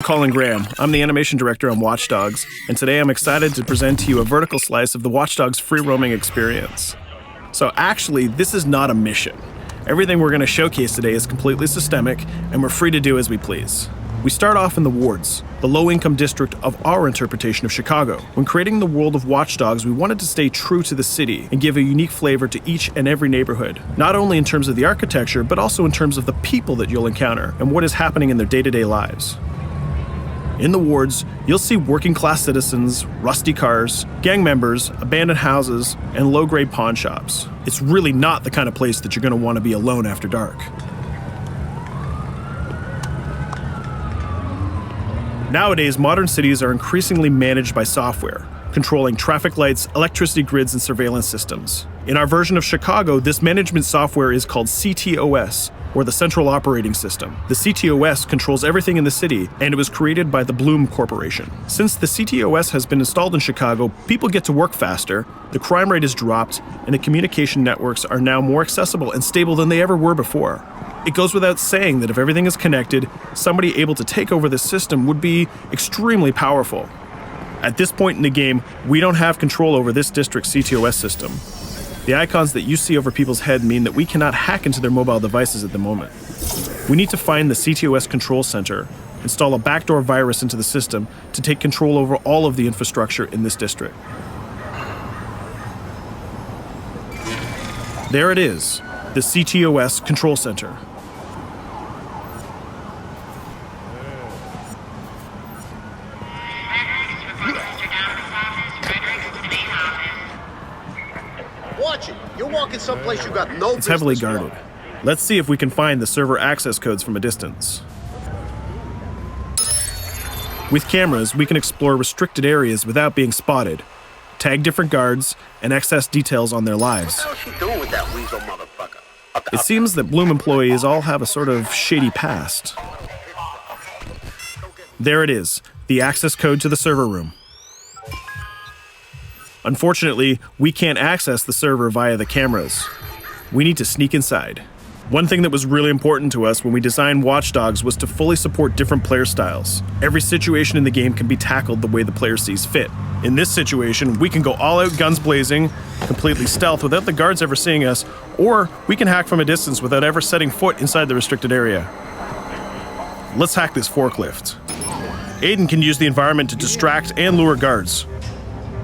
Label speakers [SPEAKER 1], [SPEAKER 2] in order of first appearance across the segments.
[SPEAKER 1] Colin Graham. I'm the animation director on Watch Dogs, and today I'm excited to present to you a vertical slice of the Watch Dogs free roaming experience. So actually, this is not a mission. Everything we're going to showcase today is completely systemic, and we're free to do as we please. We start off in the wards, the low-income district of our interpretation of Chicago. When creating the world of Watch Dogs, we wanted to stay true to the city and give a unique flavor to each and every neighborhood, not only in terms of the architecture, but also in terms of the people that you'll encounter and what is happening in their day-to-day lives. In the wards, you'll see working-class citizens, rusty cars, gang members, abandoned houses, and low-grade pawn shops. It's really not the kind of place that you're going to want to be alone after dark. Nowadays, modern cities are increasingly managed by software, controlling traffic lights, electricity grids, and surveillance systems. In our version of Chicago, this management software is called CTOS, or the Central Operating System. The CTOS controls everything in the city, and it was created by the Bloom Corporation. Since the CTOS has been installed in Chicago, people get to work faster, the crime rate has dropped, and the communication networks are now more accessible and stable than they ever were before. It goes without saying that if everything is connected, somebody able to take over the system would be extremely powerful. At this point in the game, we don't have control over this district's CTOS system. The icons that you see over people's head mean that we cannot hack into their mobile devices at the moment. We need to find the CTOS control center, install a backdoor virus into the system to take control over all of the infrastructure in this district. There it is, the CTOS control center.
[SPEAKER 2] Watch it. You're walking someplace you got no business.
[SPEAKER 1] It's heavily guarded. Let's see if we can find the server access codes from a distance. With cameras, we can explore restricted areas without being spotted, tag different guards, and access details on their lives.
[SPEAKER 2] What the hell is she doing with that weasel motherfucker?
[SPEAKER 1] It seems that Bloom employees all have a sort of shady past. There it is, the access code to the server room. Unfortunately, we can't access the server via the cameras. We need to sneak inside. One thing that was really important to us when we designed Watch Dogs was to fully support different player styles. Every situation in the game can be tackled the way the player sees fit. In this situation, we can go all out guns blazing, completely stealth without the guards ever seeing us, or we can hack from a distance without ever setting foot inside the restricted area. Let's hack this forklift. Aiden can use the environment to distract and lure guards.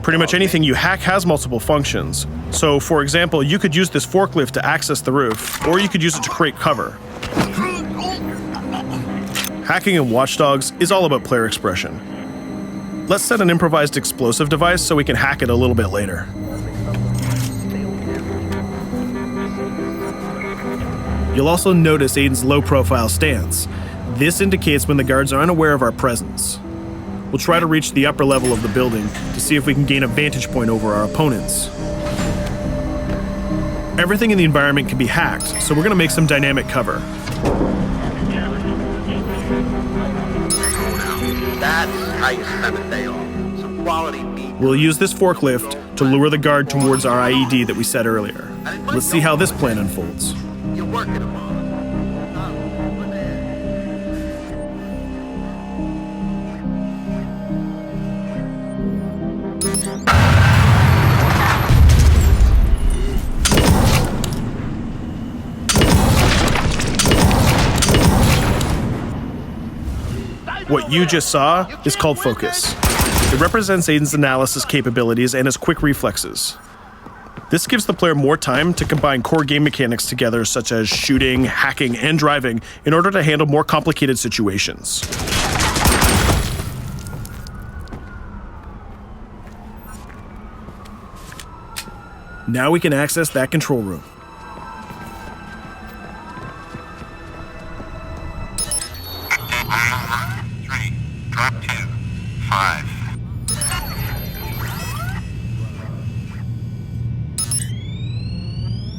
[SPEAKER 1] Pretty much anything you hack has multiple functions. So, for example, you could use this forklift to access the roof, or you could use it to create cover. Hacking in Watch Dogs is all about player expression. Let's set an improvised explosive device so we can hack it a little bit later. You'll also notice Aiden's low-profile stance. This indicates when the guards are unaware of our presence. We'll try to reach the upper level of the building to see if we can gain a vantage point over our opponents. Everything in the environment can be hacked, so we're going to make some dynamic cover.
[SPEAKER 2] That's how you spend a day off. Some quality meat.
[SPEAKER 1] We'll use this forklift to lure the guard towards our IED that we set earlier. Let's see how this plan unfolds.
[SPEAKER 2] You're working them on.
[SPEAKER 1] What you just saw is called focus. It represents Aiden's analysis capabilities and his quick reflexes. This gives the player more time to combine core game mechanics together, such as shooting, hacking, and driving, in order to handle more complicated situations. Now we can access that control room.
[SPEAKER 3] Drop 2, 5.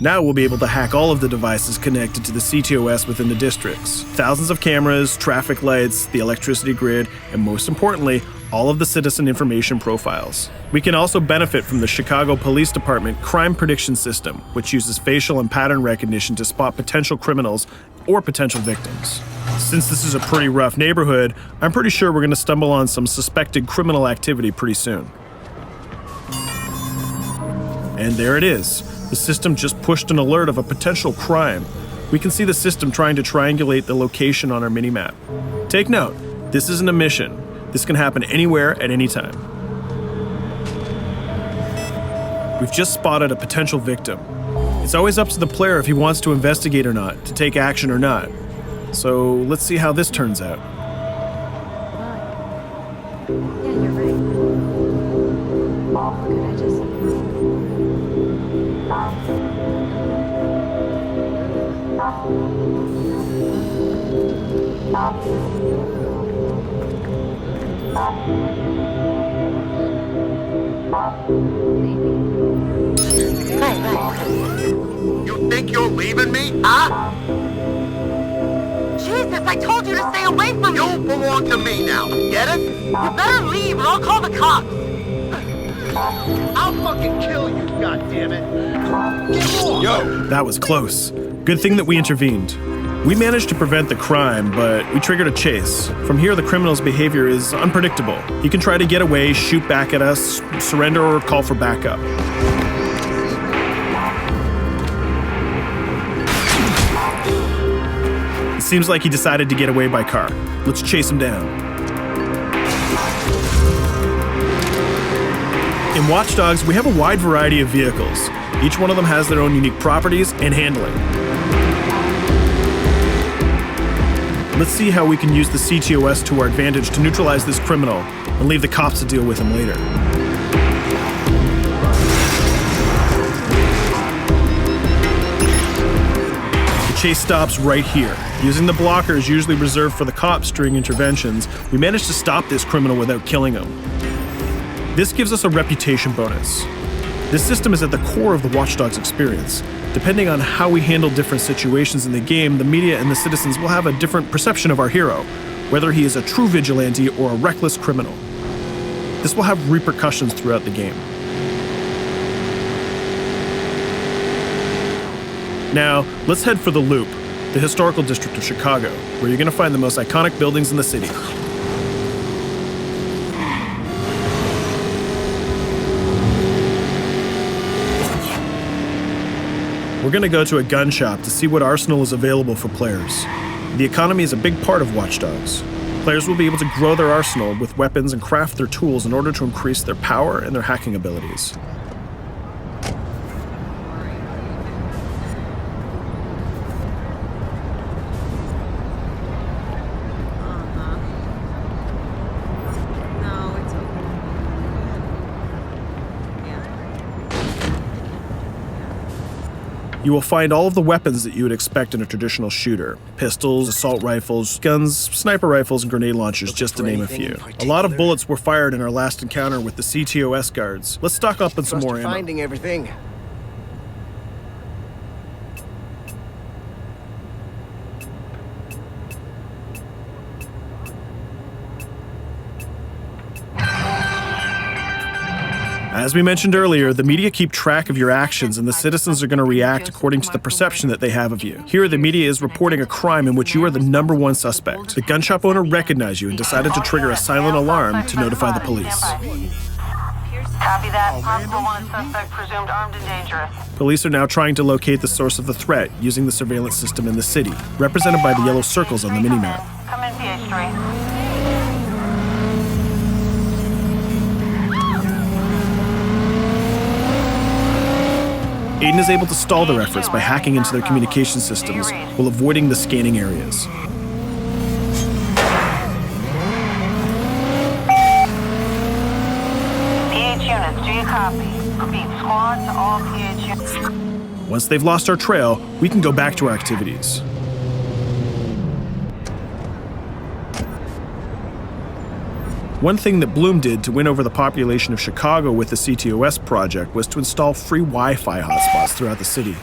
[SPEAKER 1] Now we'll be able to hack all of the devices connected to the CTOS within the districts. Thousands of cameras, traffic lights, the electricity grid, and most importantly, all of the citizen information profiles. We can also benefit from the Chicago Police Department Crime Prediction System, which uses facial and pattern recognition to spot potential criminals or potential victims. Since this is a pretty rough neighborhood, I'm pretty sure we're going to stumble on some suspected criminal activity pretty soon. And there it is. The system just pushed an alert of a potential crime. We can see the system trying to triangulate the location on our minimap. Take note, this isn't a mission. This can happen anywhere at any time. We've just spotted a potential victim. It's always up to the player if he wants to investigate or not, to take action or not. So let's see how this turns out.
[SPEAKER 4] Yeah, you're right. Could I just...
[SPEAKER 2] You think you're leaving me? Huh?
[SPEAKER 5] Jesus, I told you to stay away from me!
[SPEAKER 2] You belong to me now. Get it?
[SPEAKER 5] You better leave or I'll call the cops!
[SPEAKER 2] I'll fucking kill you, goddammit. Get off! Yo!
[SPEAKER 1] That was close. Good thing that we intervened. We managed to prevent the crime, but we triggered a chase. From here, the criminal's behavior is unpredictable. He can try to get away, shoot back at us, surrender, or call for backup. It seems like he decided to get away by car. Let's chase him down. In Watch Dogs, we have a wide variety of vehicles. Each one of them has their own unique properties and handling. Let's see how we can use the CTOS to our advantage to neutralize this criminal and leave the cops to deal with him later. The chase stops right here. Using the blockers usually reserved for the cops during interventions, we managed to stop this criminal without killing him. This gives us a reputation bonus. This system is at the core of the Watch Dogs experience. Depending on how we handle different situations in the game, the media and the citizens will have a different perception of our hero, whether he is a true vigilante or a reckless criminal. This will have repercussions throughout the game. Now, let's head for the Loop, the historical district of Chicago, where you're going to find the most iconic buildings in the city. We're going to go to a gun shop to see what arsenal is available for players. The economy is a big part of Watch Dogs. Players will be able to grow their arsenal with weapons and craft their tools in order to increase their power and their hacking abilities.
[SPEAKER 4] No, it's okay.
[SPEAKER 1] You will find all of the weapons that you would expect in a traditional shooter. Pistols, assault rifles, guns, sniper rifles, and grenade launchers, just to name a few. A lot of bullets were fired in our last encounter with the CTOS guards. Let's stock up on some more ammo.
[SPEAKER 6] Finding everything.
[SPEAKER 1] As we mentioned earlier, the media keep track of your actions and the citizens are going to react according to the perception that they have of you. Here, the media is reporting a crime in which you are the #1 suspect. The gun shop owner recognized you and decided to trigger a silent alarm to notify the police.
[SPEAKER 5] Copy that. Possible wanted suspect presumed armed and dangerous.
[SPEAKER 1] Police are now trying to locate the source of the threat using the surveillance system in the city, represented by the yellow circles on the minimap.
[SPEAKER 5] Come in, PH3.
[SPEAKER 1] Aiden is able to stall their efforts by hacking into their communication systems while avoiding the scanning areas.
[SPEAKER 5] PH units, do you copy? Repeat, squad to all PH units.
[SPEAKER 1] Once they've lost our trail, we can go back to our activities. One thing that Bloom did to win over the population of Chicago with the CTOS project was to install free Wi-Fi hotspots throughout the city.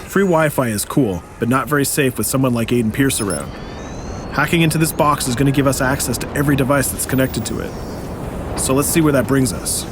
[SPEAKER 1] Free Wi-Fi is cool, but not very safe with someone like Aiden Pierce around. Hacking into this box is going to give us access to every device that's connected to it. So let's see where that brings us.